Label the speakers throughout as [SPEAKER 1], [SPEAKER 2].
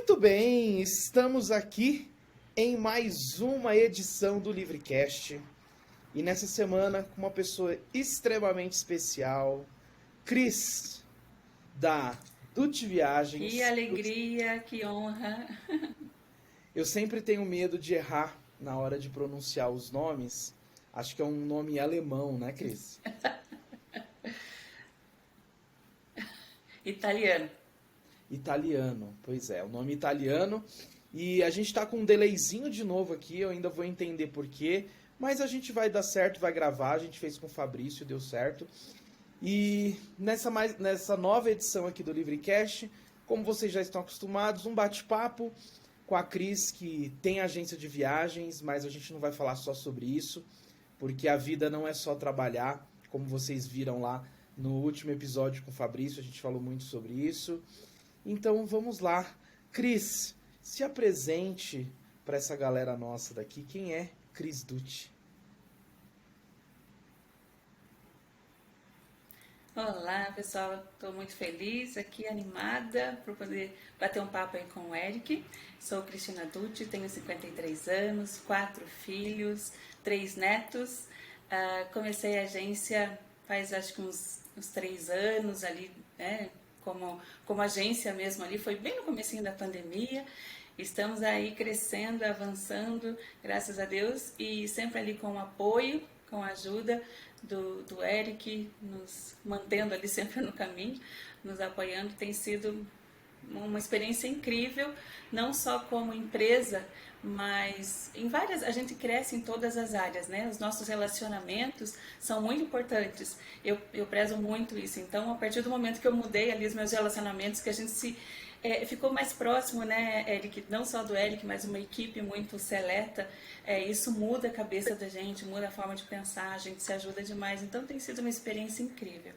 [SPEAKER 1] Muito bem, estamos aqui em mais uma edição do Livricast e nessa semana com uma pessoa extremamente especial, Cris, da Dutti
[SPEAKER 2] Que
[SPEAKER 1] Viagens.
[SPEAKER 2] alegria, que honra.
[SPEAKER 1] Eu sempre tenho medo de errar na hora de pronunciar os nomes. Acho que é um nome alemão, né, Cris?
[SPEAKER 2] Italiano.
[SPEAKER 1] Italiano, pois é, o nome italiano. E a gente tá com um delayzinho de novo aqui, eu ainda vou entender por quê, mas a gente vai dar certo, vai gravar, a gente fez com o Fabrício, deu certo. E nessa nova edição aqui do Livricast, como vocês já estão acostumados, um bate-papo com a Cris, que tem agência de viagens, mas a gente não vai falar só sobre isso, porque a vida não é só trabalhar, como vocês viram lá no último episódio com o Fabrício, a gente falou muito sobre isso. Então vamos lá. Cris, se apresente para essa galera nossa daqui. Quem é Cris Dutti?
[SPEAKER 2] Olá, pessoal. Estou muito feliz aqui, animada por poder bater um papo aí com o Eric. Sou Cristina Dutti, tenho 53 anos, 4 filhos, 3 netos. Comecei a agência faz acho que uns 3 anos ali, né? Como agência mesmo ali, foi bem no comecinho da pandemia. Estamos aí crescendo, avançando, graças a Deus, e sempre ali com o apoio, com a ajuda do Eric, nos mantendo ali sempre no caminho, nos apoiando. Tem sido uma experiência incrível, não só como empresa, mas em várias, a gente cresce em todas as áreas, né? Os nossos relacionamentos são muito importantes. Eu prezo muito isso. Então, a partir do momento que eu mudei ali os meus relacionamentos, que a gente ficou mais próximo, né, Eric? Não só do Eric, mas uma equipe muito seleta. Isso muda a cabeça da gente, muda a forma de pensar, a gente se ajuda demais. Então, tem sido uma experiência incrível.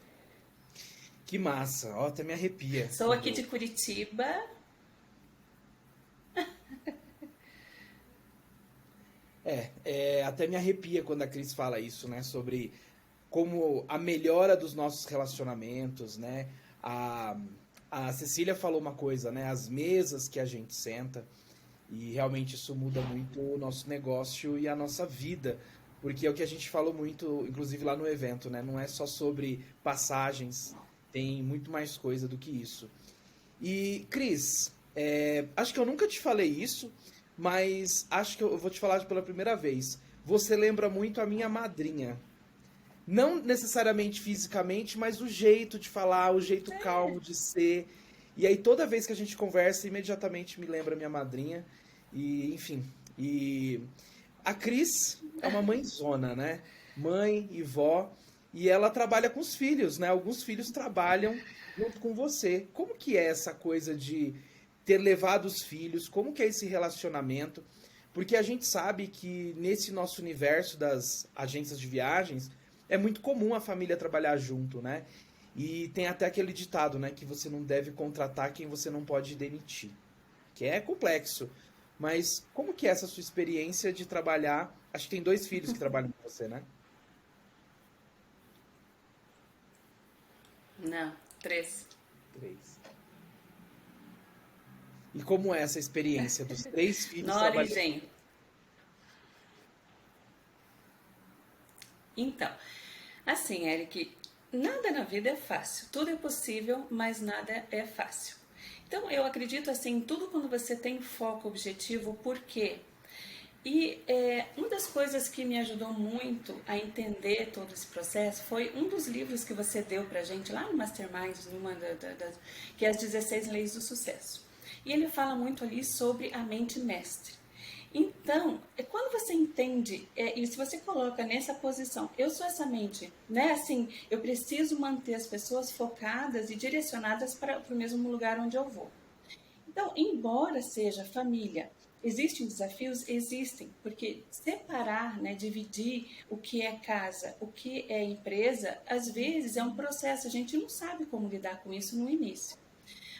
[SPEAKER 1] Que massa, ó, até me arrepia
[SPEAKER 2] Sou aqui
[SPEAKER 1] quando.
[SPEAKER 2] de Curitiba.
[SPEAKER 1] Até me arrepia quando a Cris fala isso, né? Sobre como a melhora dos nossos relacionamentos, né? A, a Cecília falou uma coisa, né? As mesas que a gente senta, e realmente isso muda muito o nosso negócio e a nossa vida. Porque é o que a gente falou muito, inclusive lá no evento, né? Não é só sobre passagens, tem muito mais coisa do que isso. E, Cris, acho que eu nunca te falei isso, mas acho que eu vou te falar pela primeira vez. Você lembra muito a minha madrinha. Não necessariamente fisicamente, mas o jeito de falar, o jeito calmo de ser. E aí toda vez que a gente conversa, imediatamente me lembra minha madrinha. E, enfim. E a Cris é uma mãezona, né? Mãe e vó. E ela trabalha com os filhos, né? Alguns filhos trabalham junto com você. Como que é essa coisa de ter levado os filhos? Como que é esse relacionamento? Porque a gente sabe que nesse nosso universo das agências de viagens é muito comum a família trabalhar junto, né? E tem até aquele ditado, né, que você não deve contratar quem você não pode demitir, que é complexo. Mas como que é essa sua experiência de trabalhar? Acho que tem dois filhos que trabalham com você, né?
[SPEAKER 2] Não, 3.
[SPEAKER 1] Três. E como é essa experiência dos três filhos
[SPEAKER 2] Nora e
[SPEAKER 1] trabalhando?
[SPEAKER 2] Gen. Então, assim, Eric, nada na vida é fácil. Tudo é possível, mas nada é fácil. Então, eu acredito assim, em tudo quando você tem foco, objetivo, por quê? Uma das coisas que me ajudou muito a entender todo esse processo foi um dos livros que você deu pra gente lá no Mastermind, que é as 16 Leis do Sucesso. E ele fala muito ali sobre a mente mestre. Então, quando você entende, e se você coloca nessa posição, eu sou essa mente, né? Assim, eu preciso manter as pessoas focadas e direcionadas para o mesmo lugar onde eu vou. Então, embora seja família, existem desafios? Existem, porque separar, né, dividir o que é casa, o que é empresa, às vezes é um processo, a gente não sabe como lidar com isso no início.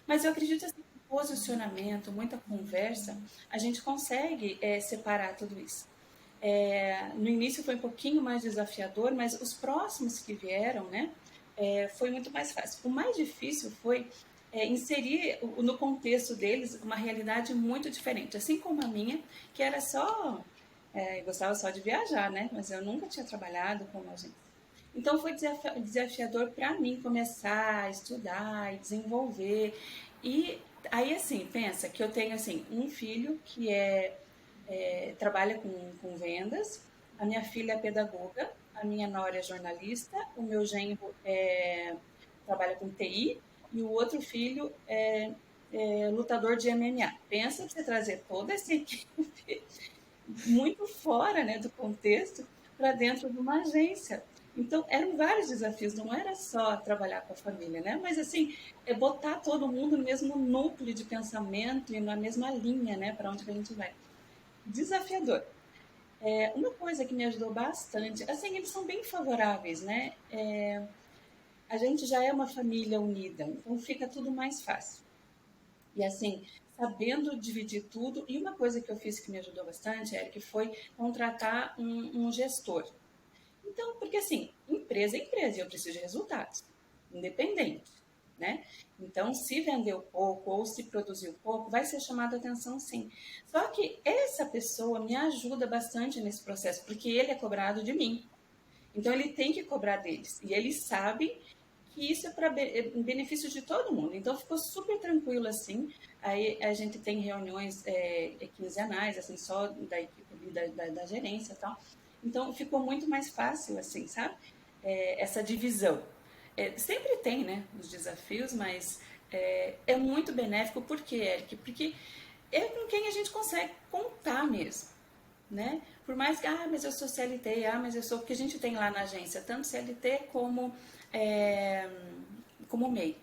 [SPEAKER 2] Mas eu acredito assim, que posicionamento, muita conversa, a gente consegue separar tudo isso. No início foi um pouquinho mais desafiador, mas os próximos que vieram, né, foi muito mais fácil. O mais difícil foi inserir no contexto deles uma realidade muito diferente. Assim como a minha, que era só... gostava só de viajar, né? Mas eu nunca tinha trabalhado como agente. Então foi desafiador para mim começar a estudar e desenvolver. E aí, assim, pensa que eu tenho assim um filho que trabalha com vendas, a minha filha é pedagoga, a minha nora é jornalista, o meu genro trabalha com TI e o outro filho é lutador de MMA. Pensa em você trazer toda essa equipe muito fora, né, do contexto para dentro de uma agência. Então, eram vários desafios, não era só trabalhar com a família, né? Mas, assim, botar todo mundo no mesmo núcleo de pensamento e na mesma linha, né, para onde que a gente vai. Desafiador. Uma coisa que me ajudou bastante, assim, eles são bem favoráveis, né? A gente já é uma família unida, então fica tudo mais fácil. E assim, sabendo dividir tudo, e uma coisa que eu fiz que me ajudou bastante, Eric, foi contratar um gestor. Então, porque assim, empresa é empresa, e eu preciso de resultados, independente, né? Então, se vendeu pouco ou se produziu pouco, vai ser chamada a atenção sim. Só que essa pessoa me ajuda bastante nesse processo, porque ele é cobrado de mim. Então, ele tem que cobrar deles. E ele sabe que isso é para benefício de todo mundo. Então, ficou super tranquilo assim. Aí, a gente tem reuniões quinzenais, assim, só da equipe da gerência e tal. Então, ficou muito mais fácil, assim, sabe? Essa divisão. Sempre tem, né, os desafios, mas é muito benéfico. Por quê, Eric? Porque é com quem a gente consegue contar mesmo, né? Por mais que, mas eu sou CLT, mas eu sou... Porque a gente tem lá na agência tanto CLT como MEI.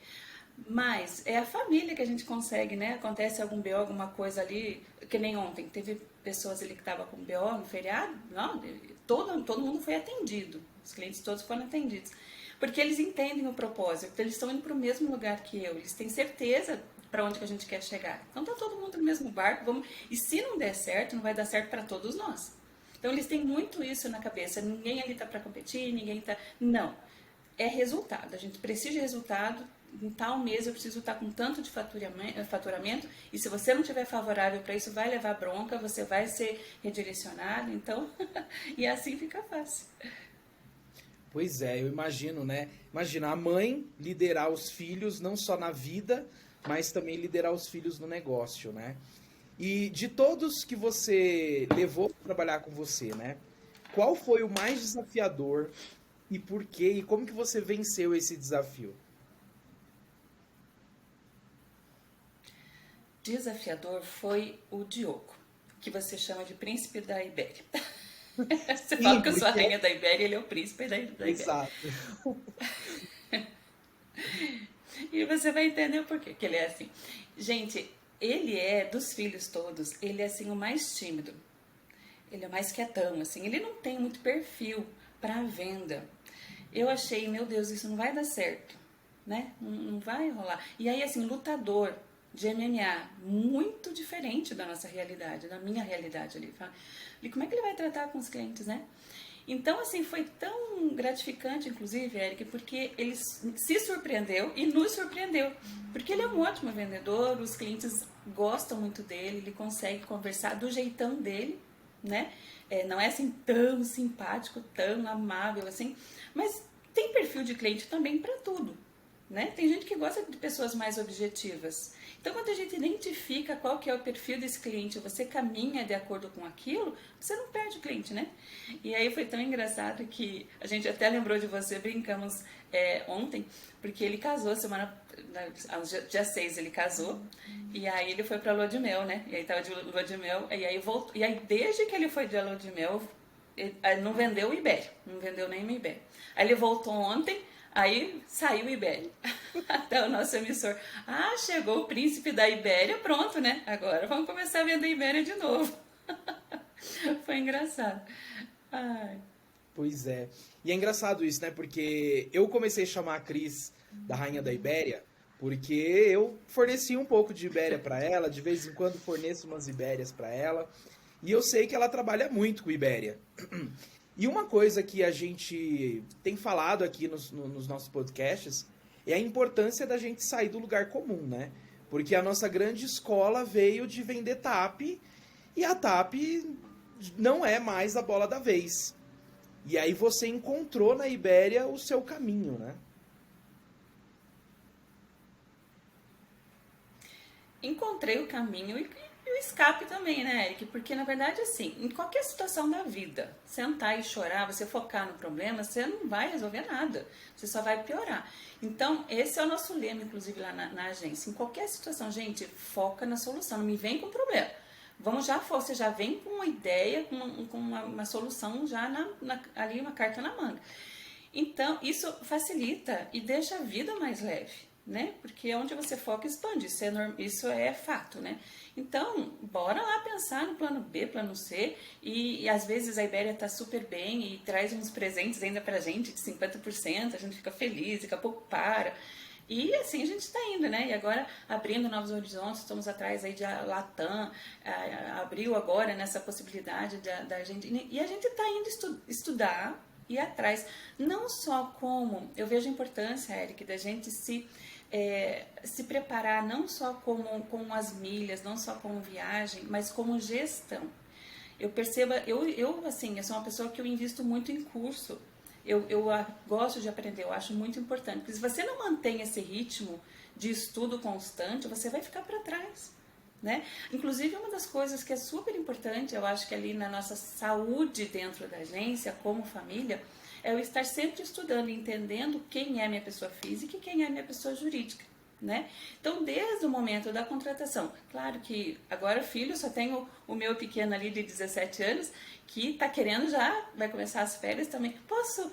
[SPEAKER 2] Mas é a família que a gente consegue, né? Acontece algum BO, alguma coisa ali, que nem ontem. Teve pessoas ali que estavam com BO no feriado, não, todo mundo foi atendido. Os clientes todos foram atendidos. Porque eles entendem o propósito, eles estão indo para o mesmo lugar que eu, eles têm certeza para onde que a gente quer chegar. Então tá todo mundo no mesmo barco, vamos... E se não der certo, não vai dar certo para todos nós. Então eles têm muito isso na cabeça. Ninguém ali tá para competir, ninguém tá... Não. É resultado. A gente precisa de resultado. Em tal mês eu preciso estar com tanto de faturamento, e se você não estiver favorável para isso, vai levar bronca, você vai ser redirecionado, então, e assim fica fácil.
[SPEAKER 1] Pois é, eu imagino, né? Imagina a mãe liderar os filhos, não só na vida, mas também liderar os filhos no negócio, né? E de todos que você levou para trabalhar com você, né? Qual foi o mais desafiador e por quê? E como que você venceu esse desafio?
[SPEAKER 2] Desafiador foi o Diogo, que você chama de príncipe da Ibéria. Você
[SPEAKER 1] Sim,
[SPEAKER 2] fala que eu sou a rainha da Ibéria, ele é o príncipe da Ibéria.
[SPEAKER 1] Exato.
[SPEAKER 2] E você vai entender o porquê que ele é assim. Gente, ele é, dos filhos todos, ele é assim o mais tímido. Ele é mais quietão, assim. Ele não tem muito perfil para venda. Eu achei, meu Deus, isso não vai dar certo, né? Não vai rolar. E aí, assim, lutador de MMA, muito diferente da nossa realidade, da minha realidade ali. E como é que ele vai tratar com os clientes, né? Então, assim, foi tão gratificante, inclusive, Eric, porque ele se surpreendeu e nos surpreendeu. Porque ele é um ótimo vendedor, os clientes gostam muito dele, ele consegue conversar do jeitão dele, né? Não é assim tão simpático, tão amável, assim, mas tem perfil de cliente também para tudo, né? Tem gente que gosta de pessoas mais objetivas. Então, quando a gente identifica qual que é o perfil desse cliente, você caminha de acordo com aquilo, você não perde o cliente, né? E aí foi tão engraçado que a gente até lembrou de você, brincamos ontem, porque ele casou dia 6 ele casou, e aí ele foi pra lua de mel, né? E aí tava de lua de mel, e aí voltou. E aí desde que ele foi de lua de mel, ele não vendeu o Ibéria, não vendeu nem o Ibéria. Aí ele voltou ontem. Aí saiu o Ibéria, até o nosso emissor. Chegou o príncipe da Ibéria, pronto, né? Agora vamos começar a vender Ibéria de novo. Foi engraçado. Ai.
[SPEAKER 1] Pois é. E é engraçado isso, né? Porque eu comecei a chamar a Cris da Rainha da Ibéria porque eu forneci um pouco de Ibéria para ela, de vez em quando forneço umas Ibérias para ela. E eu sei que ela trabalha muito com Ibéria. E uma coisa que a gente tem falado aqui nos nossos podcasts é a importância da gente sair do lugar comum, né? Porque a nossa grande escola veio de vender TAP e a TAP não é mais a bola da vez. E aí você encontrou na Ibéria o seu caminho, né?
[SPEAKER 2] Encontrei o caminho e o escape também, né, Eric? Porque, na verdade, assim, em qualquer situação da vida, sentar e chorar, você focar no problema, você não vai resolver nada. Você só vai piorar. Então, esse é o nosso lema, inclusive, lá na agência. Em qualquer situação, gente, foca na solução. Não me vem com problema. Vamos já, você já vem com uma ideia, com uma solução já ali, uma carta na manga. Então, isso facilita e deixa a vida mais leve, né? Porque onde você foca, expande. Isso é fato, né? Então, bora lá pensar no plano B, plano C. E às vezes a Ibéria está super bem e traz uns presentes ainda pra gente de 50%. A gente fica feliz, daqui a pouco para. E assim a gente está indo, né? E agora abrindo novos horizontes, estamos atrás aí de Latam, abriu agora nessa possibilidade da gente. E a gente está indo estudar e ir atrás. Não só como, eu vejo a importância, Eric, da gente se preparar não só com as milhas, não só como viagem, mas como gestão. Eu percebo, assim, eu sou uma pessoa que eu invisto muito em curso. Eu gosto de aprender, eu acho muito importante. Porque se você não mantém esse ritmo de estudo constante, você vai ficar para trás, né? Inclusive, uma das coisas que é super importante, eu acho que ali na nossa saúde dentro da agência, como família, é eu estar sempre estudando, entendendo quem é a minha pessoa física e quem é a minha pessoa jurídica, né? Então, desde o momento da contratação, claro que agora filho, só tenho o meu pequeno ali de 17 anos, que está querendo já, vai começar as férias também. Posso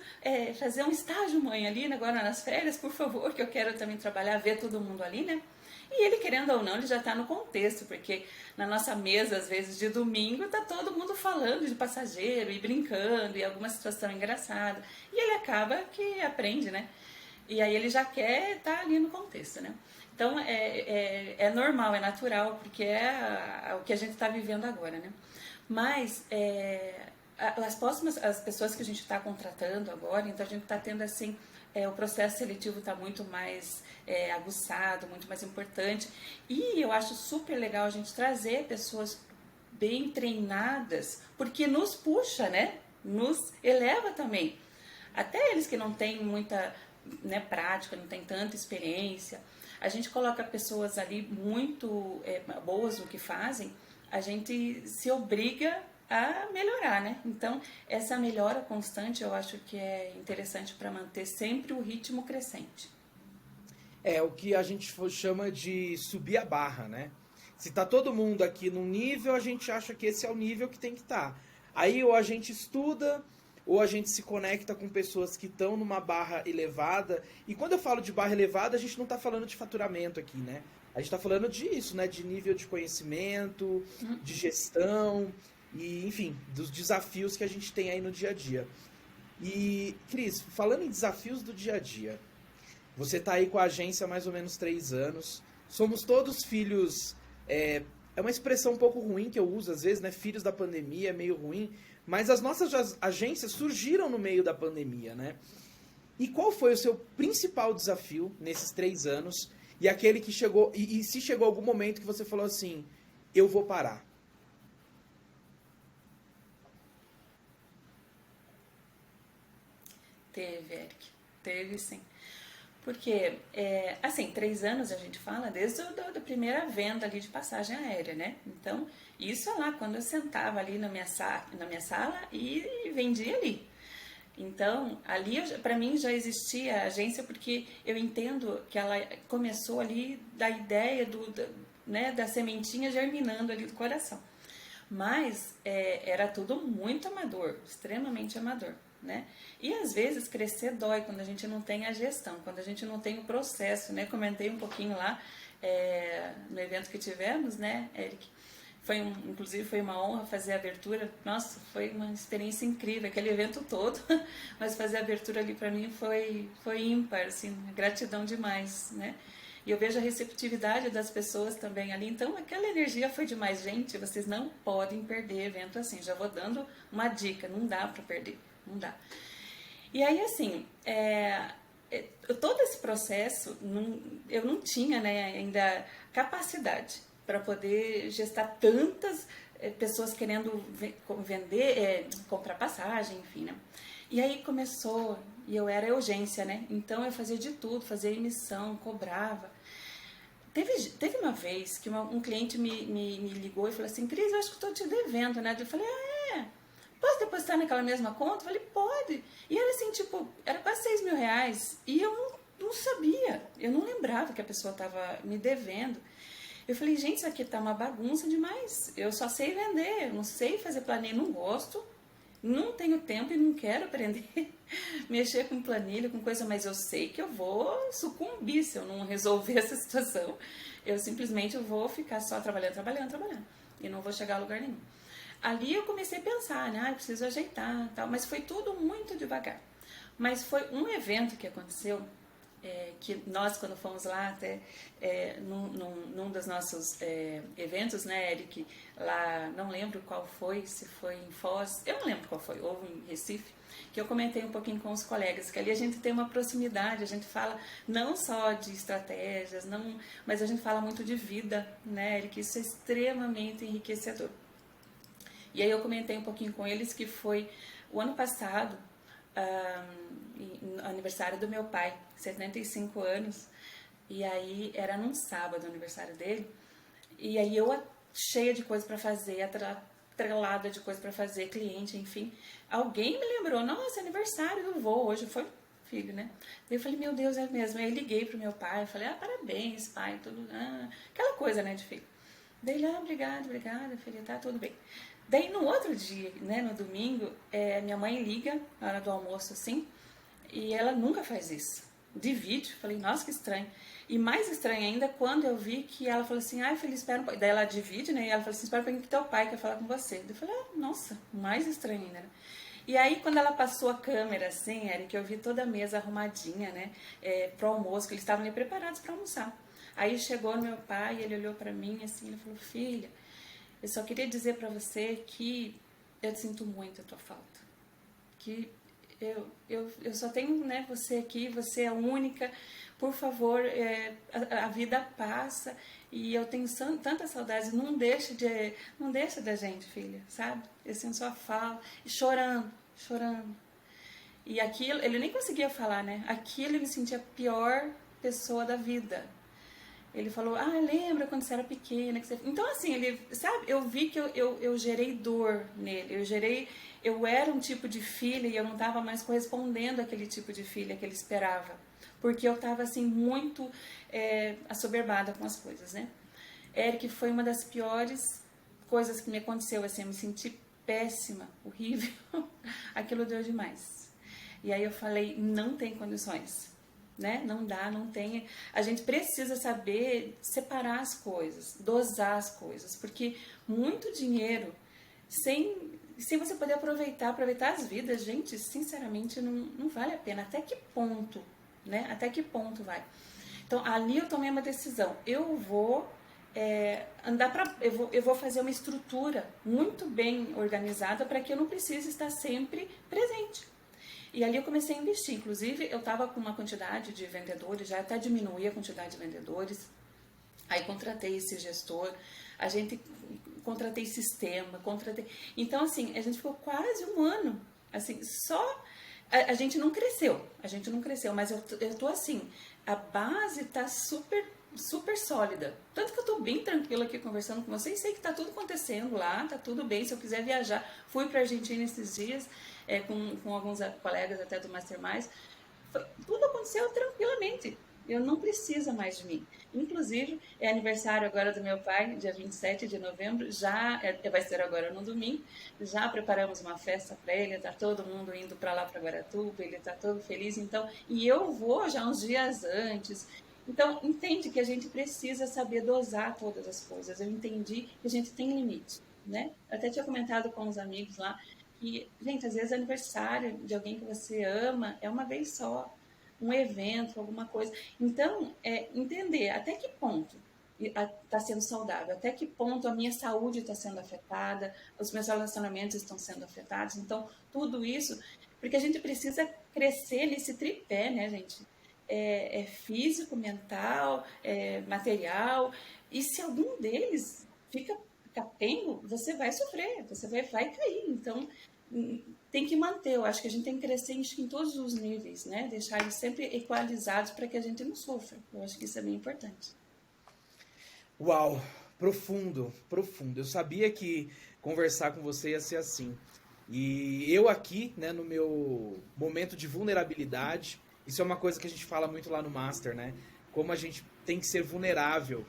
[SPEAKER 2] fazer um estágio, mãe, ali agora nas férias, por favor, que eu quero também trabalhar, ver todo mundo ali, né? E ele, querendo ou não, ele já está no contexto, porque na nossa mesa, às vezes, de domingo, está todo mundo falando de passageiro e brincando e alguma situação engraçada. E ele acaba que aprende, né? E aí ele já quer estar ali no contexto, né? Então, é normal, é natural, porque é o que a gente está vivendo agora, né? Mas, as pessoas que a gente está contratando agora, então a gente está tendo, assim, o processo seletivo está muito mais aguçado, muito mais importante. E eu acho super legal a gente trazer pessoas bem treinadas, porque nos puxa, né? Nos eleva também. Até eles que não têm muita, né, prática, não têm tanta experiência, a gente coloca pessoas ali muito boas no que fazem, a gente se obriga a melhorar, né? Então, essa melhora constante eu acho que é interessante para manter sempre o ritmo crescente.
[SPEAKER 1] É o que a gente chama de subir a barra, né? Se tá todo mundo aqui num nível, a gente acha que esse é o nível que tem que estar. Aí ou a gente estuda, ou a gente se conecta com pessoas que estão numa barra elevada. E quando eu falo de barra elevada, a gente não está falando de faturamento aqui, né? A gente está falando disso, né? De nível de conhecimento, de gestão e, enfim, dos desafios que a gente tem aí no dia a dia. E, Cris, falando em desafios do dia a dia, você está aí com a agência há mais ou menos 3 anos. Somos todos filhos. É uma expressão um pouco ruim que eu uso às vezes, né? Filhos da pandemia, é meio ruim. Mas as nossas agências surgiram no meio da pandemia, né? E qual foi o seu principal desafio nesses 3 anos? E aquele que chegou. E se chegou algum momento que você falou assim: eu vou parar?
[SPEAKER 2] Teve, Eric. Teve, sim. Porque, assim, 3 anos a gente fala desde a primeira venda ali de passagem aérea, né? Então, isso é lá, quando eu sentava ali na minha sala e vendia ali. Então, ali, para mim, já existia a agência, porque eu entendo que ela começou ali da ideia né, da sementinha germinando ali do coração. Mas era tudo muito amador, extremamente amador, né? E às vezes crescer dói quando a gente não tem a gestão, quando a gente não tem o processo, né? Comentei um pouquinho lá no evento que tivemos, né, Eric? Inclusive foi uma honra fazer a abertura. Nossa, foi uma experiência incrível, aquele evento todo, mas fazer a abertura ali para mim foi ímpar, assim, gratidão demais, né? E eu vejo a receptividade das pessoas também ali. Então, aquela energia foi demais. Gente, vocês não podem perder evento assim. Já vou dando uma dica. Não dá para perder. Não dá. E aí, assim, todo esse processo, eu não tinha, né, ainda capacidade para poder gestar tantas pessoas querendo vender, comprar passagem, enfim, né? E aí começou, e eu era urgência, né? Então eu fazia de tudo, fazia emissão, cobrava. Teve uma vez que um cliente me ligou e falou assim, Cris, eu acho que estou te devendo, né? Eu falei, posso depositar naquela mesma conta? Eu falei, pode. E era assim, tipo, era quase 6 mil reais. E eu não sabia, eu não lembrava que a pessoa estava me devendo. Eu falei, gente, isso aqui tá uma bagunça demais. Eu só sei vender, eu não sei fazer planilha, não gosto, não tenho tempo e não quero aprender mexer com planilha, com coisa, mas eu sei que eu vou sucumbir se eu não resolver essa situação. Eu simplesmente vou ficar só trabalhando e não vou chegar a lugar nenhum. Ali eu comecei a pensar, né, eu preciso ajeitar, tal, mas foi tudo muito devagar. Mas foi um evento que aconteceu, que nós, quando fomos lá, até num dos nossos eventos, né, Eric, lá, não lembro qual foi, se foi em Foz, eu não lembro qual foi, ou em Recife, que eu comentei um pouquinho com os colegas, que ali a gente tem uma proximidade, a gente fala não só de estratégias, mas a gente fala muito de vida, né, Eric, isso é extremamente enriquecedor. E aí eu comentei um pouquinho com eles que foi o ano passado, aniversário do meu pai, 75 anos, e aí era num sábado o aniversário dele, e aí eu cheia de coisa para fazer, atrelada de coisa para fazer, cliente, enfim, alguém me lembrou, nossa, aniversário do vô, hoje foi filho, né? Daí eu falei, meu Deus, é mesmo. Aí eu liguei pro meu pai, falei, parabéns, pai, tudo, aquela coisa, né, de filho. Daí ele, obrigada, filha, tá tudo bem. Daí no outro dia, né, no domingo, minha mãe liga na hora do almoço, assim, e ela nunca faz isso. De vídeo, falei, nossa, que estranho. E mais estranho ainda quando eu vi que ela falou assim, filha, espera um pouco. Daí ela divide, né, e ela falou assim, espera um pouquinho que teu pai quer falar com você. Daí eu falei, nossa, mais estranho ainda, né? E aí, quando ela passou a câmera, assim, Eric, eu vi toda a mesa arrumadinha, né, pro almoço, que eles estavam ali preparados para almoçar. Aí chegou meu pai, ele olhou para mim, assim, ele falou, filha, eu só queria dizer para você que eu sinto muito a tua falta. Que eu só tenho, né, você aqui, você é a única. Por favor, a vida passa e eu tenho tanta saudade. Não deixa da gente, filha, sabe? Eu sinto sua falta. E chorando. E aquilo, ele nem conseguia falar, né? Aquilo eu me sentia a pior pessoa da vida. Ele falou, lembra quando você era pequena? Que você... Então, assim, ele, sabe, eu vi que eu gerei dor nele, eu era um tipo de filha e eu não estava mais correspondendo àquele tipo de filha que ele esperava. Porque eu estava, assim, muito assoberbada com as coisas, né? Eric, foi uma das piores coisas que me aconteceu, assim, eu me senti péssima, horrível. Aquilo deu demais. E aí eu falei, não tem condições. Né? Não dá, não tem. A gente precisa saber separar as coisas, dosar as coisas, porque muito dinheiro sem você poder aproveitar as vidas, gente, sinceramente não vale a pena. Até que ponto, né? Até que ponto vai? Então ali eu tomei uma decisão. Eu vou eu vou fazer uma estrutura muito bem organizada para que eu não precise estar sempre presente. E ali eu comecei a investir. Inclusive, eu estava com uma quantidade de vendedores, já até diminuí a quantidade de vendedores. Aí contratei esse gestor, contratei sistema, Então, assim, a gente ficou quase um ano, assim, só... A gente não cresceu, mas eu tô assim, a base tá super sólida. Tanto que eu tô bem tranquila aqui conversando com vocês, sei que tá tudo acontecendo lá, tá tudo bem. Se eu quiser viajar, fui pra Argentina esses dias, com alguns colegas até do Mastermind, tudo aconteceu tranquilamente. Eu não preciso mais de mim. Inclusive, é aniversário agora do meu pai, dia 27 de novembro, vai ser agora no domingo, já preparamos uma festa para ele, tá todo mundo indo para lá, para Guaratuba, ele tá todo feliz, então, e eu vou já uns dias antes. Então, entende que a gente precisa saber dosar todas as coisas. Eu entendi que a gente tem limite, né? Eu até tinha comentado com os amigos lá que, gente, às vezes aniversário de alguém que você ama é uma vez só, um evento, alguma coisa. Então, entender até que ponto está sendo saudável, até que ponto a minha saúde está sendo afetada, os meus relacionamentos estão sendo afetados. Então, tudo isso, porque a gente precisa crescer nesse tripé, né, gente? é físico, mental, material. E se algum deles fica capengo, você vai sofrer, você vai cair. Então, tem que manter. Eu acho que a gente tem que crescer em todos os níveis, né? Deixar eles sempre equalizados para que a gente não sofra. Eu acho que isso é bem importante.
[SPEAKER 1] Uau, profundo, profundo. Eu sabia que conversar com você ia ser assim. E eu aqui, né, no meu momento de vulnerabilidade, isso é uma coisa que a gente fala muito lá no Master, né? Como a gente tem que ser vulnerável.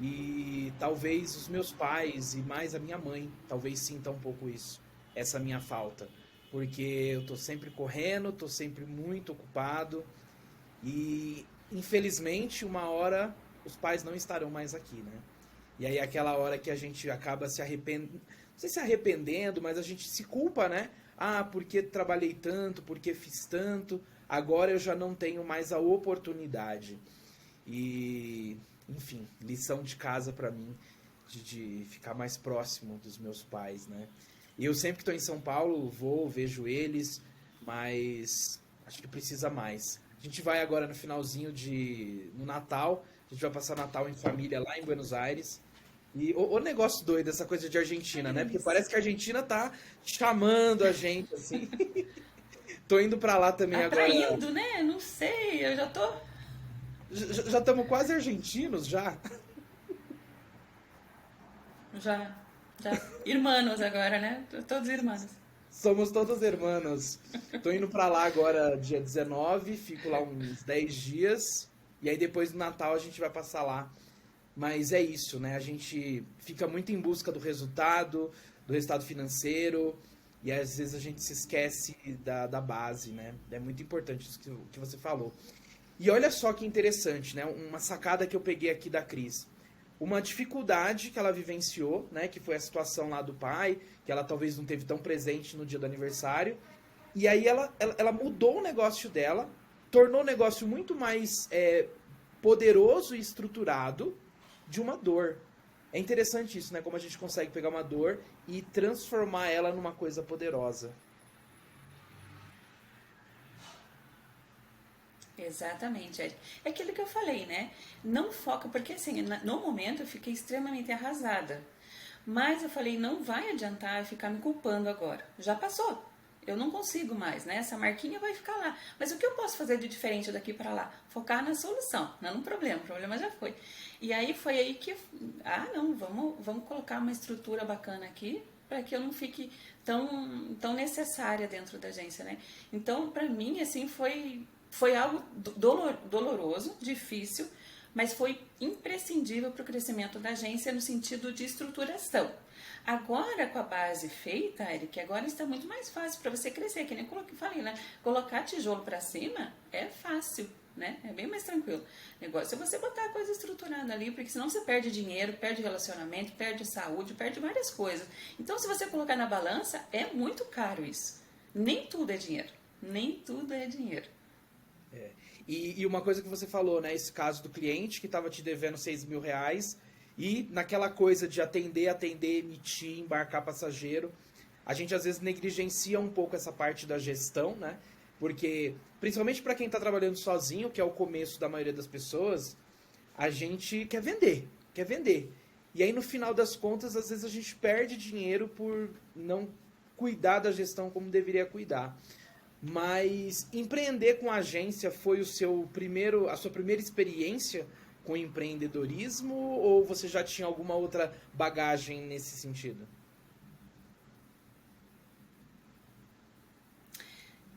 [SPEAKER 1] E talvez os meus pais e mais a minha mãe, talvez sintam um pouco isso, essa minha falta. Porque eu tô sempre correndo, tô sempre muito ocupado e infelizmente uma hora os pais não estarão mais aqui, né? E aí aquela hora que a gente acaba se arrependendo, não sei se arrependendo, mas a gente se culpa, né? Ah, porque trabalhei tanto, porque fiz tanto, agora eu já não tenho mais a oportunidade. E, enfim, lição de casa para mim de ficar mais próximo dos meus pais, né? E eu sempre que estou em São Paulo vou, vejo eles, mas acho que precisa mais. A gente vai agora no finalzinho no Natal, a gente vai passar Natal em família lá em Buenos Aires. E o negócio doido, essa coisa de Argentina, né? Porque parece que a Argentina tá chamando a gente, assim. Tô indo pra lá também agora.
[SPEAKER 2] Atraindo, né? Não sei, eu já tô.
[SPEAKER 1] Já estamos quase argentinos, já.
[SPEAKER 2] Já, já. Irmãos agora, né? Todos irmãos.
[SPEAKER 1] Somos todos hermanos. Tô indo pra lá agora dia 19, fico lá uns 10 dias. E aí depois do Natal a gente vai passar lá. Mas é isso, né? A gente fica muito em busca do resultado financeiro. E às vezes a gente se esquece da base, né? É muito importante isso que você falou. E olha só que interessante, né? Uma sacada que eu peguei aqui da Cris. Uma dificuldade que ela vivenciou, né? Que foi a situação lá do pai, que ela talvez não teve tão presente no dia do aniversário. E aí ela mudou o negócio dela, tornou o negócio muito mais poderoso e estruturado de uma dor. É interessante isso, né? Como a gente consegue pegar uma dor e transformar ela numa coisa poderosa.
[SPEAKER 2] Exatamente, Eric. É aquilo que eu falei, né? Não foca, porque assim, no momento eu fiquei extremamente arrasada. Mas eu falei, não vai adiantar eu ficar me culpando agora. Já passou. Eu não consigo mais, né? Essa marquinha vai ficar lá. Mas o que eu posso fazer de diferente daqui para lá? Focar na solução, não no problema. O problema já foi. E aí foi aí que, não, vamos colocar uma estrutura bacana aqui para que eu não fique tão necessária dentro da agência, né? Então, para mim, assim, foi algo doloroso, difícil, mas foi imprescindível para o crescimento da agência no sentido de estruturação. Agora, com a base feita, Eric, agora está muito mais fácil para você crescer, que nem eu falei, né? Colocar tijolo para cima é fácil, né? É bem mais tranquilo. O negócio é você botar a coisa estruturada ali, porque senão você perde dinheiro, perde relacionamento, perde saúde, perde várias coisas. Então, se você colocar na balança, é muito caro isso. Nem tudo é dinheiro. Nem tudo é dinheiro.
[SPEAKER 1] É. E uma coisa que você falou, né? Esse caso do cliente que estava te devendo R$ 6.000 e naquela coisa de atender, emitir, embarcar passageiro, a gente às vezes negligencia um pouco essa parte da gestão, né? Porque, principalmente para quem está trabalhando sozinho, que é o começo da maioria das pessoas, a gente quer vender, quer vender. E aí, no final das contas, às vezes a gente perde dinheiro por não cuidar da gestão como deveria cuidar. Mas empreender com agência foi a sua primeira experiência com empreendedorismo ou você já tinha alguma outra bagagem nesse sentido?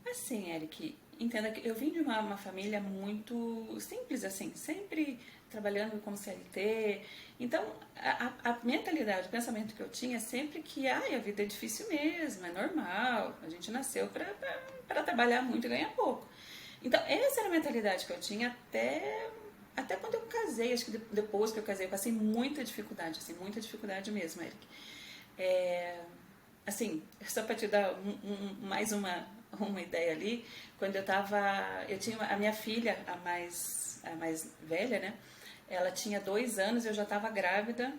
[SPEAKER 2] Assim, Eric, entenda que eu vim de uma família muito simples, assim, sempre trabalhando como CLT. Então, a mentalidade, o pensamento que eu tinha é sempre que a vida é difícil mesmo, é normal, a gente nasceu para trabalhar muito e ganhar pouco. Então, essa era a mentalidade que eu tinha até quando eu casei. Acho que depois que eu casei, eu passei muita dificuldade, assim, muita dificuldade mesmo, Eric. Assim, só para te dar mais uma ideia ali, quando eu tinha a minha filha, a mais velha, né? Ela tinha 2 anos e eu já estava grávida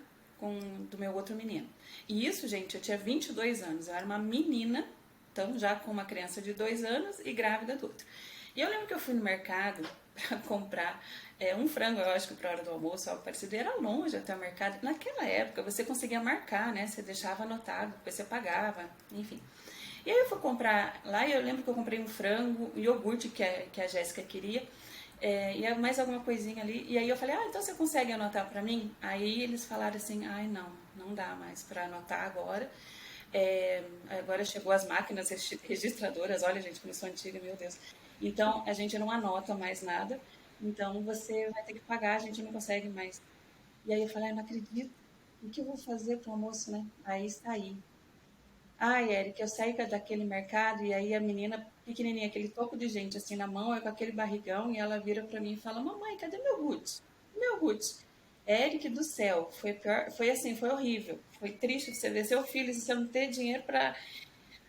[SPEAKER 2] do meu outro menino. E isso, gente, eu tinha 22 anos, eu era uma menina, então já com uma criança de 2 anos e grávida do outro. E eu lembro que eu fui no mercado para comprar um frango, eu acho que para a hora do almoço, algo parecido, era longe até o mercado. Naquela época você conseguia marcar, né? Você deixava anotado, depois você pagava, enfim. E aí eu fui comprar lá e eu lembro que eu comprei um frango, um iogurte que a Jéssica queria, e mais alguma coisinha ali. E aí eu falei, então você consegue anotar para mim? Aí eles falaram assim, ai não dá mais para anotar agora. Agora chegou as máquinas registradoras, olha gente, como eu sou antiga, meu Deus. Então a gente não anota mais nada, então você vai ter que pagar, a gente não consegue mais. E aí eu falei, não acredito, o que eu vou fazer pro almoço, né? Aí saí. Ai, Eric, eu saí daquele mercado e aí a menina pequenininha, aquele toco de gente assim na mão, com aquele barrigão, e ela vira pra mim e fala, mamãe, cadê meu Ruth? Meu Ruth. Eric do céu, foi pior, foi assim, foi horrível. Foi triste você ver seu filho e você não ter dinheiro pra...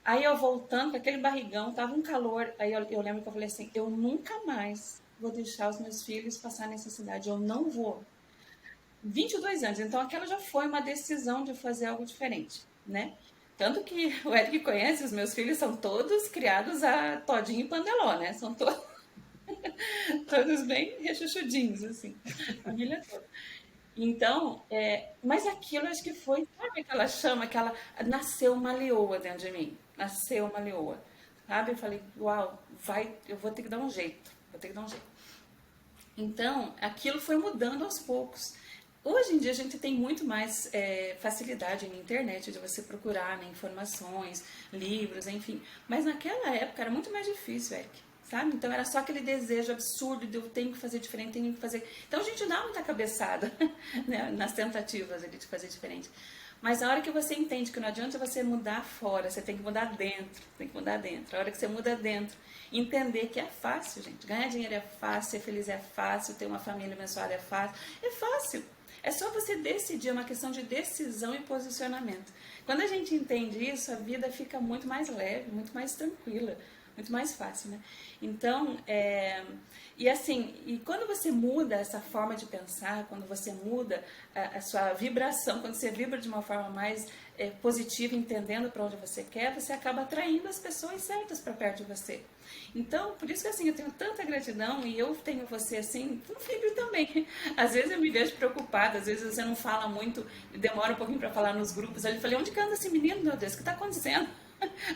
[SPEAKER 2] Aí eu voltando com aquele barrigão, tava um calor, aí eu lembro que eu falei assim, eu nunca mais vou deixar os meus filhos passar necessidade, eu não vou. 22 anos, então aquela já foi uma decisão de fazer algo diferente, né? Tanto que o Eric conhece, os meus filhos são todos criados a todinho e pandeló, né? São todos bem rechuchudinhos, assim, família toda. Então, mas aquilo acho que foi, sabe aquela chama, nasceu uma leoa dentro de mim, nasceu uma leoa, sabe? Eu falei, uau, eu vou ter que dar um jeito, vou ter que dar um jeito. Então, aquilo foi mudando aos poucos. Hoje em dia a gente tem muito mais facilidade na internet de você procurar, né, informações, livros, enfim. Mas naquela época era muito mais difícil, Eric, sabe? Então era só aquele desejo absurdo de eu tenho que fazer diferente, tenho que fazer... Então a gente dá muita cabeçada né, nas tentativas ali de fazer diferente. Mas a hora que você entende que não adianta você mudar fora, você tem que mudar dentro, tem que mudar dentro. A hora que você muda dentro, entender que é fácil, gente. Ganhar dinheiro é fácil, ser feliz é fácil, ter uma família abençoada é fácil. É fácil. É só você decidir, é uma questão de decisão e posicionamento. Quando a gente entende isso, a vida fica muito mais leve, muito mais tranquila, muito mais fácil, né? Então, e assim, e quando você muda essa forma de pensar, quando você muda a sua vibração, quando você vibra de uma forma mais positiva, entendendo para onde você quer, você acaba atraindo as pessoas certas para perto de você. Então, por isso que assim, eu tenho tanta gratidão e eu tenho você assim, um filho também. Às vezes eu me vejo preocupada, às vezes você não fala muito, demora um pouquinho para falar nos grupos. Aí eu falei, onde que anda esse menino, meu Deus, o que está acontecendo?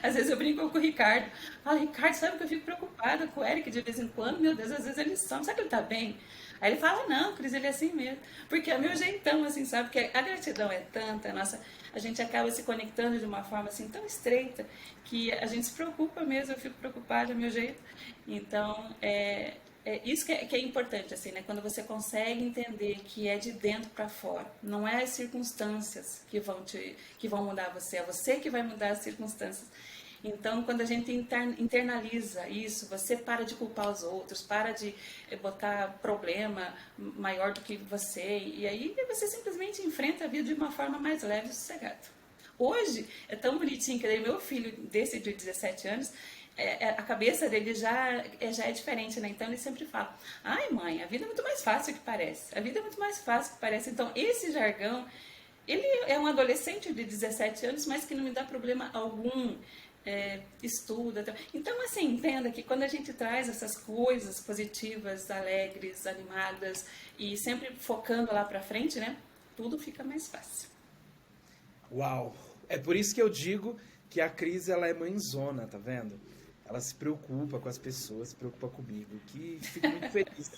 [SPEAKER 2] Às vezes eu brinco com o Ricardo. Falo, Ricardo, sabe que eu fico preocupada com o Eric de vez em quando? Meu Deus, às vezes ele some. Sabe que ele tá bem? Aí ele fala, não, Cris, ele é assim mesmo. Porque é meu jeitão, assim, sabe? Porque a gratidão é tanta, a gente acaba se conectando de uma forma assim tão estreita que a gente se preocupa mesmo, eu fico preocupada, é meu jeito. Então, isso que é importante, assim, né? Quando você consegue entender que é de dentro para fora, não é as circunstâncias que vão mudar você, é você que vai mudar as circunstâncias. Então, quando a gente internaliza isso, você para de culpar os outros, para de botar problema maior do que você, e aí você simplesmente enfrenta a vida de uma forma mais leve e sossegada. Hoje, é tão bonitinho que daí meu filho, desse de 17 anos, a cabeça dele já é diferente, né? Então ele sempre fala, ai mãe, a vida é muito mais fácil que parece. A vida é muito mais fácil que parece. Então esse jargão, ele é um adolescente de 17 anos, mas que não me dá problema algum. Estuda. Então, assim, entenda que quando a gente traz essas coisas positivas, alegres, animadas e sempre focando lá pra frente, né? Tudo fica mais fácil.
[SPEAKER 1] Uau! É por isso que eu digo que a Cris, ela é mãezona, tá vendo? Ela se preocupa com as pessoas, se preocupa comigo, que fico muito feliz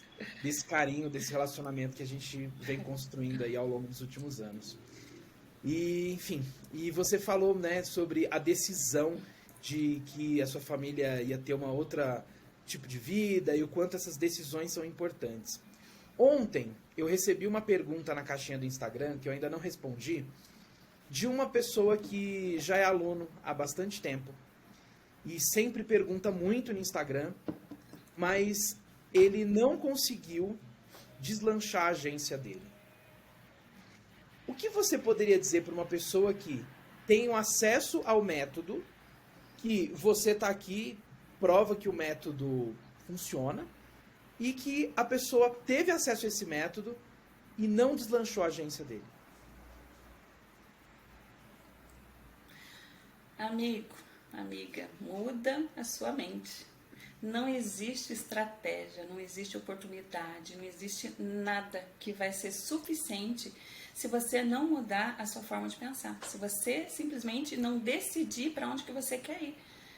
[SPEAKER 1] desse carinho, desse relacionamento que a gente vem construindo aí ao longo dos últimos anos. E, enfim, e você falou, né, sobre a decisão de que a sua família ia ter uma outra tipo de vida e o quanto essas decisões são importantes. Ontem eu recebi uma pergunta na caixinha do Instagram que eu ainda não respondi, de uma pessoa que já é aluno há bastante tempo e sempre pergunta muito no Instagram, mas ele não conseguiu deslanchar a agência dele. O que você poderia dizer para uma pessoa que tem o acesso ao método, que você está aqui, prova que o método funciona, e que a pessoa teve acesso a esse método e não deslanchou a agência dele?
[SPEAKER 2] Amigo, amiga, muda a sua mente. Não existe estratégia, não existe oportunidade, não existe nada que vai ser suficiente se você não mudar a sua forma de pensar. Se você simplesmente não decidir para onde que você quer ir.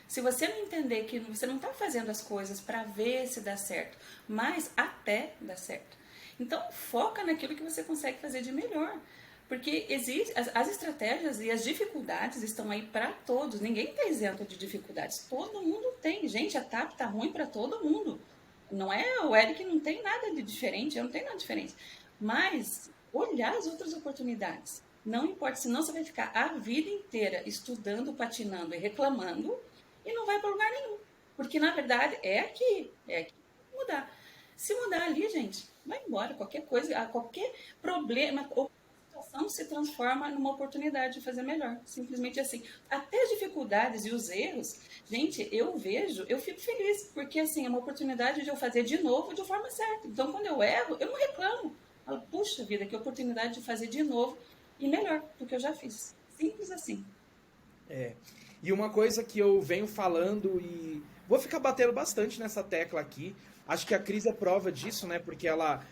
[SPEAKER 2] Se você não entender que você não está fazendo as coisas para ver se dá certo, mas até dá certo. Então, foca naquilo que você consegue fazer de melhor. Porque existe, as estratégias e as dificuldades estão aí para todos. Ninguém está isento de dificuldades. Todo mundo tem. Gente, a TAP está ruim para todo mundo. Não é o Eric não tem nada de diferente, eu não tenho nada diferente. Mas olhar as outras oportunidades. Não importa, senão você vai ficar a vida inteira estudando, patinando e reclamando e não vai para lugar nenhum. Porque, na verdade, é aqui mudar. Se mudar ali, gente, vai embora. Qualquer coisa, qualquer problema ou situação se transforma numa oportunidade de fazer melhor. Simplesmente assim. Até as dificuldades e os erros, gente, eu fico feliz. Porque, assim, é uma oportunidade de eu fazer de novo de forma certa. Então, quando eu erro, eu não reclamo. Eu falo, puxa vida, que oportunidade de fazer de novo e melhor do que eu já fiz. Simples assim.
[SPEAKER 1] É. E uma coisa que eu venho falando e vou ficar batendo bastante nessa tecla aqui. Acho que a Cris é prova disso, né? Porque ela,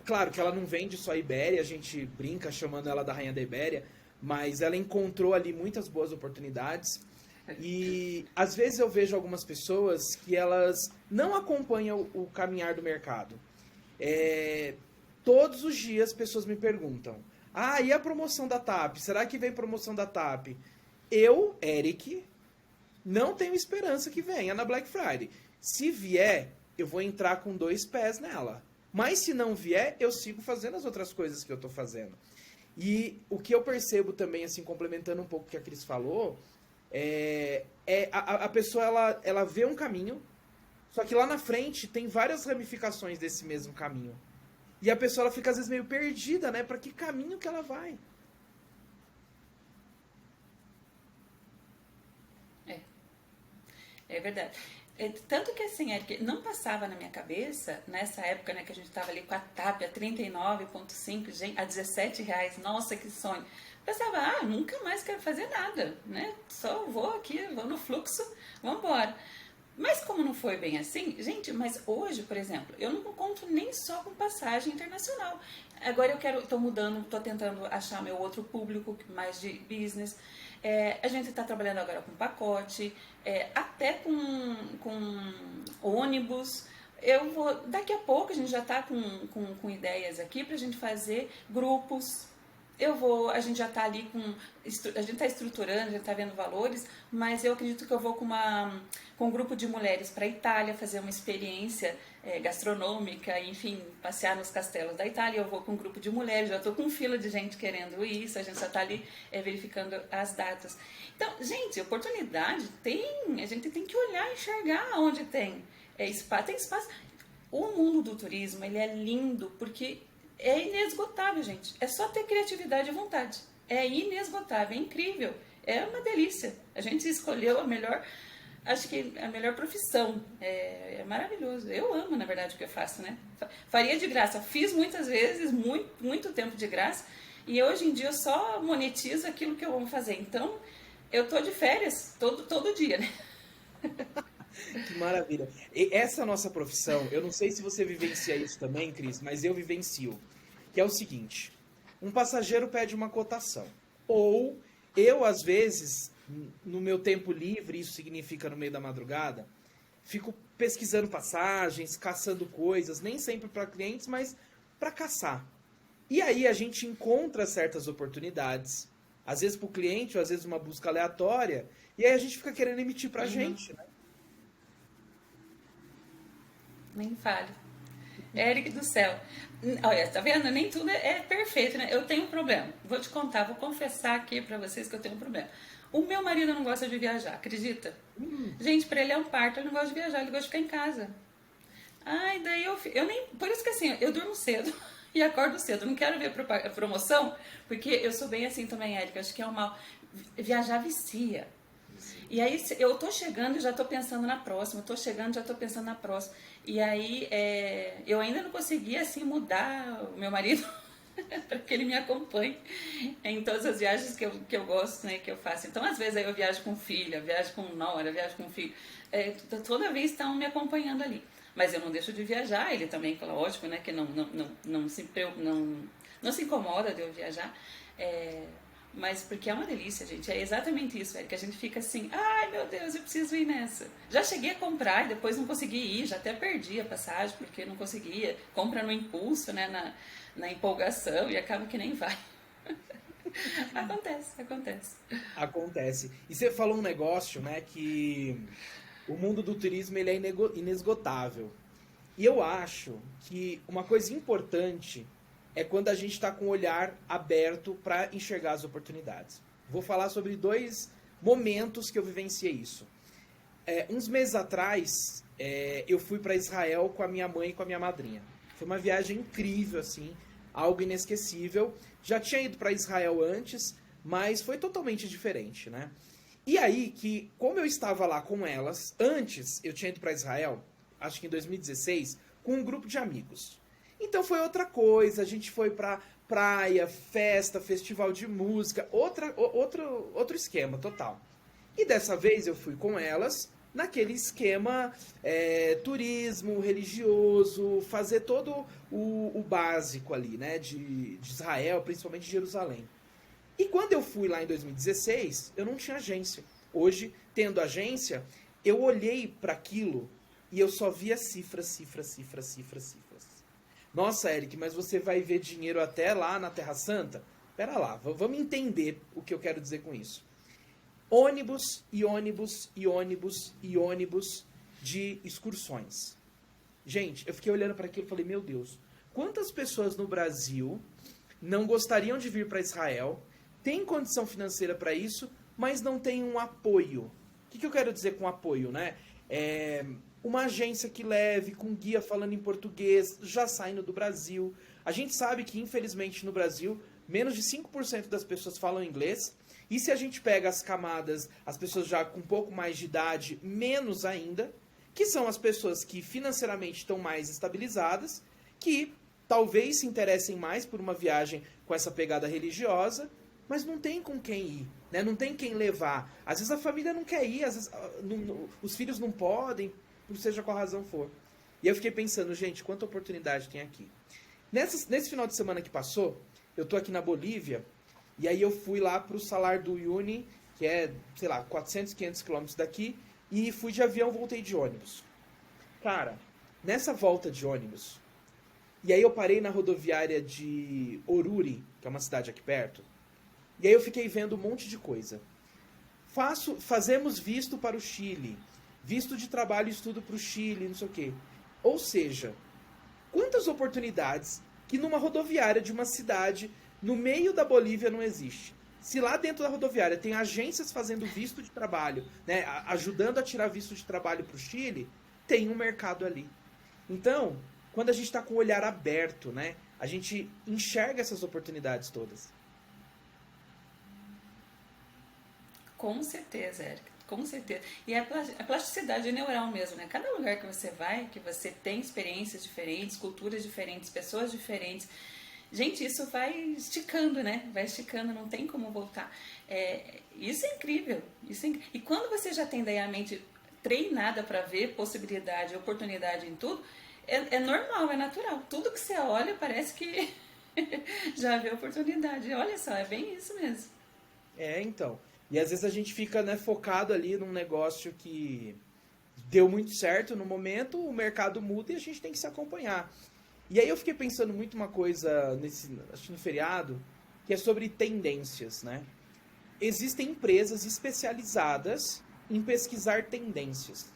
[SPEAKER 1] claro que ela não vende só a Ibéria, a gente brinca chamando ela da Rainha da Ibéria, mas ela encontrou ali muitas boas oportunidades. E às vezes eu vejo algumas pessoas que elas não acompanham o caminhar do mercado. Todos os dias pessoas me perguntam: ah, e a promoção da TAP? Será que vem promoção da TAP? Eu, Eric, não tenho esperança que venha na Black Friday. Se vier, eu vou entrar com 2 pés nela. Mas se não vier, eu sigo fazendo as outras coisas que eu tô fazendo. E o que eu percebo também, assim, complementando um pouco o que a Cris falou, a pessoa, ela vê um caminho, só que lá na frente tem várias ramificações desse mesmo caminho. E a pessoa, ela fica às vezes meio perdida, né? Pra que caminho que ela vai?
[SPEAKER 2] É verdade. Tanto que assim, Eric, não passava na minha cabeça, nessa época, né, que a gente estava ali com a TAP a 39,5, a R$17, nossa, que sonho. Pensava, nunca mais quero fazer nada, né? Só vou aqui, vou no fluxo, vamos embora. Mas como não foi bem assim, gente, mas hoje, por exemplo, eu não conto nem só com passagem internacional. Agora estou mudando, estou tentando achar meu outro público, mais de business. A gente está trabalhando agora com pacote, até com ônibus. Daqui a pouco a gente já está com ideias aqui para a gente fazer grupos. A gente já está ali a gente está estruturando, a gente está vendo valores, mas eu acredito que eu vou com um grupo de mulheres para a Itália, fazer uma experiência gastronômica, enfim, passear nos castelos da Itália. Eu vou com um grupo de mulheres, já estou com fila de gente querendo isso, a gente só está ali verificando as datas. Então, gente, oportunidade a gente tem que olhar e enxergar onde tem espaço. O mundo do turismo, ele é lindo porque é inesgotável, gente. É só ter criatividade e vontade. É inesgotável, é incrível. É uma delícia. A gente escolheu acho que a melhor profissão. É maravilhoso. Eu amo, na verdade, o que eu faço, né? Faria de graça. Fiz muitas vezes, muito, muito tempo de graça. E hoje em dia eu só monetizo aquilo que eu amo fazer. Então, eu tô de férias todo dia, né?
[SPEAKER 1] Que maravilha. E essa nossa profissão, eu não sei se você vivencia isso também, Cris, mas eu vivencio. Que é o seguinte: um passageiro pede uma cotação. Ou eu, às vezes, no meu tempo livre, isso significa no meio da madrugada, fico pesquisando passagens, caçando coisas, nem sempre para clientes, mas para caçar. E aí a gente encontra certas oportunidades, às vezes para o cliente, ou às vezes uma busca aleatória, e aí a gente fica querendo emitir para a gente, né?
[SPEAKER 2] Nem fale. Eric do céu. Olha, tá vendo? Nem tudo é perfeito, né? Eu tenho um problema. Vou te contar, vou confessar aqui pra vocês que eu tenho um problema. O meu marido não gosta de viajar, acredita? Gente, pra ele é um parto, ele não gosta de viajar, ele gosta de ficar em casa. Ai, daí eu nem... Por isso que assim, eu durmo cedo e acordo cedo. Não quero ver promoção, porque eu sou bem assim também, Eric. Acho que é um mal. Viajar vicia. E aí eu tô chegando e já tô pensando na próxima, já tô pensando na próxima. E aí eu ainda não consegui assim mudar o meu marido para que ele me acompanhe em todas as viagens que eu gosto, né, que eu faço. Então, às vezes, aí eu viajo com filha, viajo com nora, viajo com filho. Toda vez estão me acompanhando ali. Mas eu não deixo de viajar, ele também, lógico, né, que não se incomoda de eu viajar. Mas porque é uma delícia, gente. É exatamente isso, que a gente fica assim, ai meu Deus, eu preciso ir nessa. Já cheguei a comprar e depois não consegui ir, já até perdi a passagem porque não conseguia. Compra no impulso, né, na empolgação e acaba que nem vai. Acontece.
[SPEAKER 1] Acontece. E você falou um negócio, né, que o mundo do turismo ele é inesgotável. E eu acho que uma coisa importante é quando a gente está com o olhar aberto para enxergar as oportunidades. Vou falar sobre 2 momentos que eu vivenciei isso. Uns meses atrás, eu fui para Israel com a minha mãe e com a minha madrinha. Foi uma viagem incrível, assim, algo inesquecível. Já tinha ido para Israel antes, mas foi totalmente diferente, né? E aí que, como eu estava lá com elas, antes eu tinha ido para Israel, acho que em 2016, com um grupo de amigos. Então foi outra coisa, a gente foi pra praia, festa, festival de música, outro esquema total. E dessa vez eu fui com elas naquele esquema turismo religioso, fazer todo o básico ali, né, de Israel, principalmente de Jerusalém. E quando eu fui lá em 2016, eu não tinha agência. Hoje, tendo agência, eu olhei para aquilo e eu só via cifras. Nossa, Eric, mas você vai ver dinheiro até lá na Terra Santa? Pera lá, vamos entender o que eu quero dizer com isso. Ônibus e ônibus e ônibus e ônibus de excursões. Gente, eu fiquei olhando para aquilo e falei, meu Deus, quantas pessoas no Brasil não gostariam de vir para Israel, têm condição financeira para isso, mas não têm um apoio. O que eu quero dizer com apoio, né? Uma agência que leve, com guia falando em português, já saindo do Brasil. A gente sabe que, infelizmente, no Brasil, menos de 5% das pessoas falam inglês. E se a gente pega as camadas, as pessoas já com um pouco mais de idade, menos ainda, que são as pessoas que financeiramente estão mais estabilizadas, que talvez se interessem mais por uma viagem com essa pegada religiosa, mas não tem com quem ir, né? Não tem quem levar. Às vezes a família não quer ir, às vezes os filhos não podem, por seja qual razão for. E eu fiquei pensando, gente, quanta oportunidade tem aqui. Nesse final de semana que passou, eu tô aqui na Bolívia, e aí eu fui lá pro Salar do Uyuni, que é, sei lá, 400, 500 quilômetros daqui, e fui de avião, voltei de ônibus. Cara, nessa volta de ônibus, e aí eu parei na rodoviária de Oruri, que é uma cidade aqui perto, e aí eu fiquei vendo um monte de coisa. Fazemos visto para o Chile, visto de trabalho e estudo para o Chile, não sei o quê. Ou seja, quantas oportunidades que numa rodoviária de uma cidade no meio da Bolívia não existe. Se lá dentro da rodoviária tem agências fazendo visto de trabalho, né, ajudando a tirar visto de trabalho para o Chile, tem um mercado ali. Então, quando a gente está com o olhar aberto, né, a gente enxerga essas oportunidades todas.
[SPEAKER 2] Com certeza, Érica. Com certeza. E a plasticidade neural mesmo, né? Cada lugar que você vai, que você tem experiências diferentes, culturas diferentes, pessoas diferentes. Gente, isso vai esticando, né? Vai esticando, não tem como voltar. Isso é incrível. E quando você já tem daí a mente treinada para ver possibilidade, oportunidade em tudo, é normal, é natural. Tudo que você olha parece que já vê oportunidade. Olha só, é bem isso mesmo.
[SPEAKER 1] Então. E às vezes a gente fica, né, focado ali num negócio que deu muito certo no momento, o mercado muda e a gente tem que se acompanhar. E aí eu fiquei pensando muito uma coisa, acho que no feriado, que é sobre tendências, né? Existem empresas especializadas em pesquisar tendências.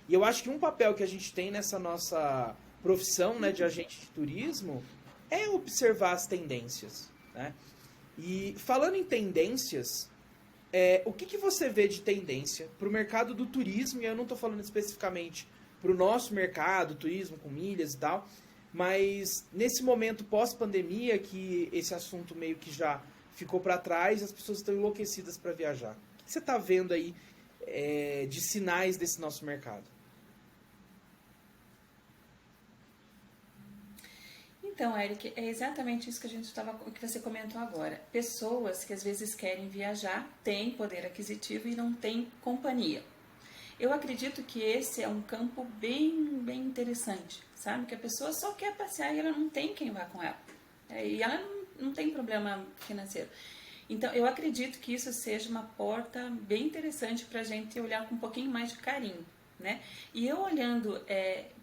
[SPEAKER 1] E eu acho que um papel que a gente tem nessa nossa profissão, né, de agente de turismo é observar as tendências, né? E falando em tendências, o que você vê de tendência para o mercado do turismo, e eu não estou falando especificamente para o nosso mercado, turismo com milhas e tal, mas nesse momento pós-pandemia, que esse assunto meio que já ficou para trás, as pessoas estão enlouquecidas para viajar. O que você está vendo aí de sinais desse nosso mercado?
[SPEAKER 2] Então, Eric, é exatamente isso que que você comentou agora. Pessoas que às vezes querem viajar, têm poder aquisitivo e não têm companhia. Eu acredito que esse é um campo bem interessante, sabe? Que a pessoa só quer passear e ela não tem quem vá com ela. E ela não tem problema financeiro. Então, eu acredito que isso seja uma porta bem interessante para a gente olhar com um pouquinho mais de carinho, né? E eu olhando,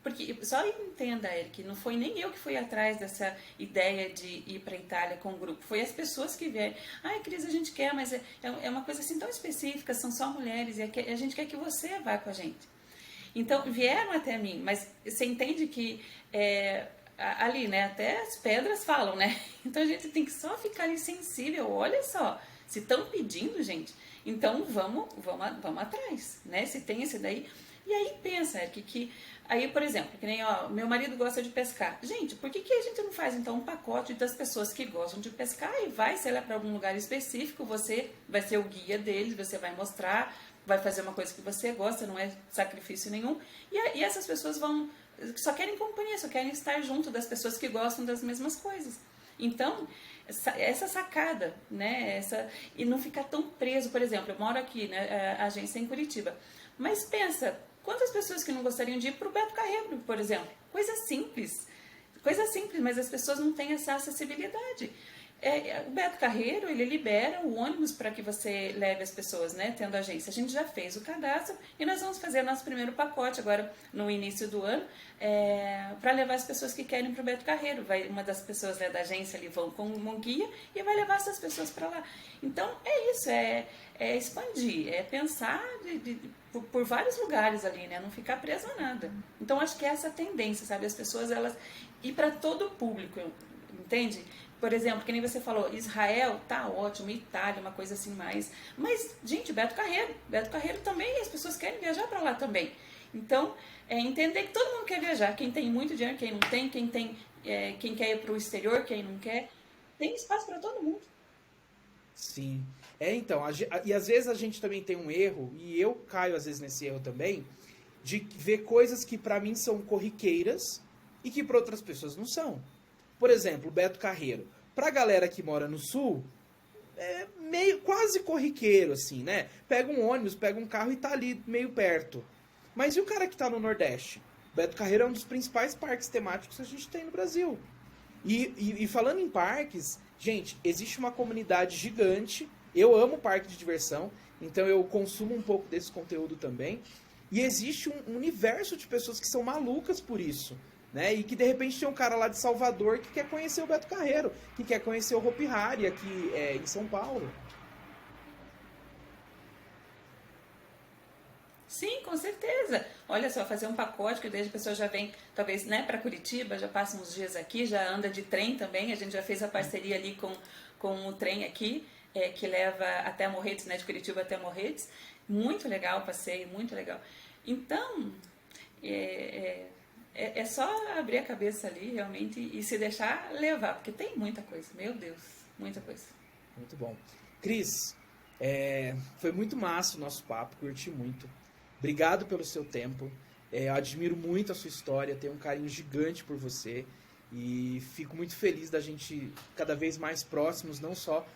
[SPEAKER 2] porque só entenda, Eric, não foi nem eu que fui atrás dessa ideia de ir para a Itália com o grupo, foi as pessoas que vieram. Ai, Cris, a gente quer, mas é uma coisa assim tão específica, são só mulheres, e a gente quer que você vá com a gente. Então, vieram até mim, mas você entende que ali, né, até as pedras falam, né? Então a gente tem que só ficar ali sensível, olha só, se estão pedindo, gente, então vamos atrás, né? Se tem esse daí. E aí pensa, Eric, que aí, por exemplo, que nem, ó, meu marido gosta de pescar. Gente, por que a gente não faz então um pacote das pessoas que gostam de pescar e vai, sei lá, para algum lugar específico, você vai ser o guia deles, você vai mostrar, vai fazer uma coisa que você gosta, não é sacrifício nenhum. E essas pessoas só querem companhia, só querem estar junto das pessoas que gostam das mesmas coisas. Então, essa sacada, né, e não ficar tão preso, por exemplo, eu moro aqui, né, a agência é em Curitiba, mas pensa, quantas pessoas que não gostariam de ir para o Beto Carreiro, por exemplo? Coisa simples, mas as pessoas não têm essa acessibilidade. O Beto Carreiro, ele libera o ônibus para que você leve as pessoas, né, tendo agência. A gente já fez o cadastro e nós vamos fazer nosso primeiro pacote agora no início do ano para levar as pessoas que querem para o Beto Carreiro. Uma das pessoas, né, da agência ali vão com um guia e vai levar essas pessoas para lá. Então é isso, é expandir, é pensar por vários lugares ali, né, não ficar preso a nada. Então acho que é essa tendência, sabe, as pessoas elas ir para todo o público, entende? Por exemplo, que nem você falou, Israel, tá ótimo, Itália, uma coisa assim mais. Mas, gente, Beto Carreiro também, as pessoas querem viajar para lá também. Então, entender que todo mundo quer viajar. Quem tem muito dinheiro, quem não tem, quem quer ir para o exterior, quem não quer. Tem espaço para todo mundo.
[SPEAKER 1] Sim. Então, e às vezes a gente também tem um erro, e eu caio às vezes nesse erro também, de ver coisas que para mim são corriqueiras e que para outras pessoas não são. Por exemplo, Beto Carreiro. Pra galera que mora no sul, é meio quase corriqueiro, assim, né? Pega um ônibus, pega um carro e tá ali meio perto. Mas e o cara que tá no Nordeste? Beto Carreiro é um dos principais parques temáticos que a gente tem no Brasil. E falando em parques, gente, existe uma comunidade gigante. Eu amo parque de diversão, então eu consumo um pouco desse conteúdo também. E existe um universo de pessoas que são malucas por isso. Né? E que de repente tem um cara lá de Salvador que quer conhecer o Beto Carreiro, que quer conhecer o Hopi Hari aqui em São Paulo.
[SPEAKER 2] Sim, com certeza. Olha só, fazer um pacote que desde a pessoa já vem, talvez, né, para Curitiba, já passa uns dias aqui, já anda de trem também. A gente já fez a parceria ali com o trem aqui, que leva até Morretes, né, de Curitiba até Morretes. Muito legal o passeio, muito legal. Então, é só abrir a cabeça ali, realmente, e se deixar levar, porque tem muita coisa, meu Deus, muita coisa.
[SPEAKER 1] Muito bom. Cris, foi muito massa o nosso papo, curti muito. Obrigado pelo seu tempo. Eu admiro muito a sua história, tenho um carinho gigante por você e fico muito feliz da gente cada vez mais próximos, não só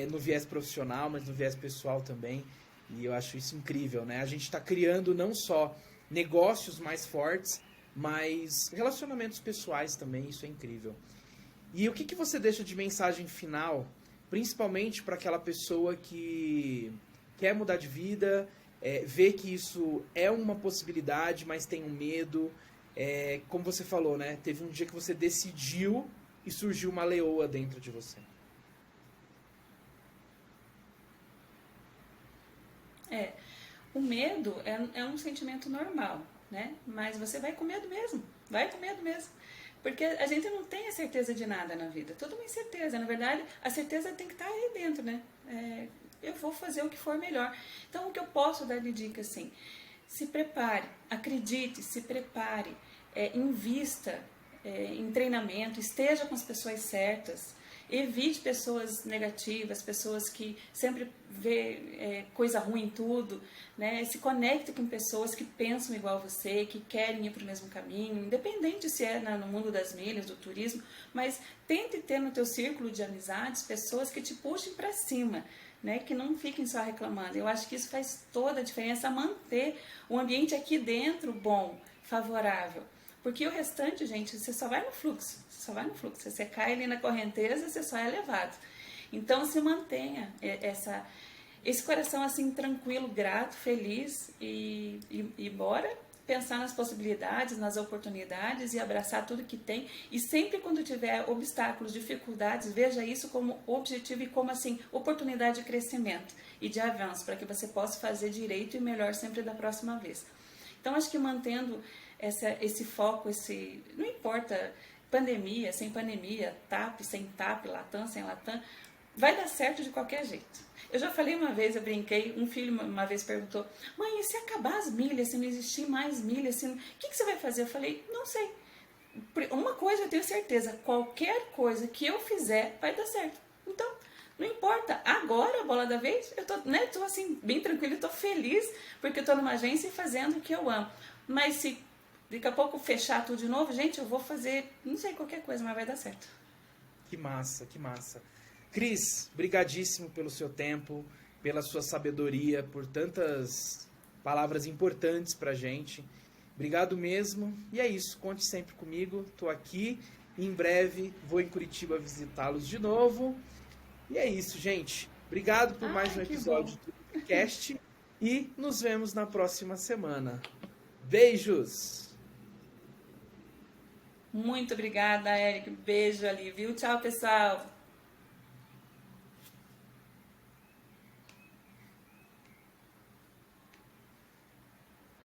[SPEAKER 1] no viés profissional, mas no viés pessoal também. E eu acho isso incrível, né? A gente está criando não só negócios mais fortes, mas relacionamentos pessoais também, isso é incrível. E o que você deixa de mensagem final, principalmente para aquela pessoa que quer mudar de vida, vê que isso é uma possibilidade, mas tem um medo, como você falou, né? Teve um dia que você decidiu e surgiu uma leoa dentro de você.
[SPEAKER 2] O medo é um sentimento normal, né? Mas você vai com medo mesmo, porque a gente não tem a certeza de nada na vida, tudo uma incerteza. Na verdade, a certeza tem que estar aí dentro, né? Eu vou fazer o que for melhor. Então, o que eu posso dar de dica, assim, se prepare, acredite, se prepare, invista em treinamento, esteja com as pessoas certas. evite pessoas negativas, pessoas que sempre vê coisa ruim em tudo, né? Se conecte com pessoas que pensam igual a você, que querem ir para o mesmo caminho, independente se é no mundo das milhas, do turismo, mas tente ter no teu círculo de amizades pessoas que te puxem para cima, né? Que não fiquem só reclamando. Eu acho que isso faz toda a diferença, manter o ambiente aqui dentro bom, favorável. Porque o restante, gente, você só vai no fluxo, você só vai no fluxo. Você cai ali na correnteza, você só é levado. Então, se mantenha esse coração assim tranquilo, grato, feliz e bora pensar nas possibilidades, nas oportunidades e abraçar tudo que tem. E sempre quando tiver obstáculos, dificuldades, veja isso como objetivo e como assim oportunidade de crescimento e de avanço, para que você possa fazer direito e melhor sempre da próxima vez. Então, acho que mantendo esse foco, não importa pandemia, sem pandemia, TAP, sem TAP, Latam, sem Latam, vai dar certo de qualquer jeito. Eu já falei uma vez, eu brinquei, um filho uma vez perguntou, mãe, e se acabar as milhas, se não existir mais milhas, o que você vai fazer? Eu falei, não sei. Uma coisa eu tenho certeza, qualquer coisa que eu fizer vai dar certo. Então, não importa, agora a bola da vez, eu tô assim, bem tranquila, eu tô feliz, porque eu tô numa agência fazendo o que eu amo. Mas se daqui a pouco fechar tudo de novo, gente, eu vou fazer, não sei, qualquer coisa, mas vai dar certo.
[SPEAKER 1] Que massa, que massa. Cris, brigadíssimo pelo seu tempo, pela sua sabedoria, por tantas palavras importantes pra gente. Obrigado mesmo. E é isso, conte sempre comigo. Tô aqui. Em breve vou em Curitiba visitá-los de novo. E é isso, gente. Obrigado por mais um episódio do podcast e nos vemos na próxima semana. Beijos!
[SPEAKER 2] Muito obrigada, Eric. Beijo ali, viu? Tchau, pessoal.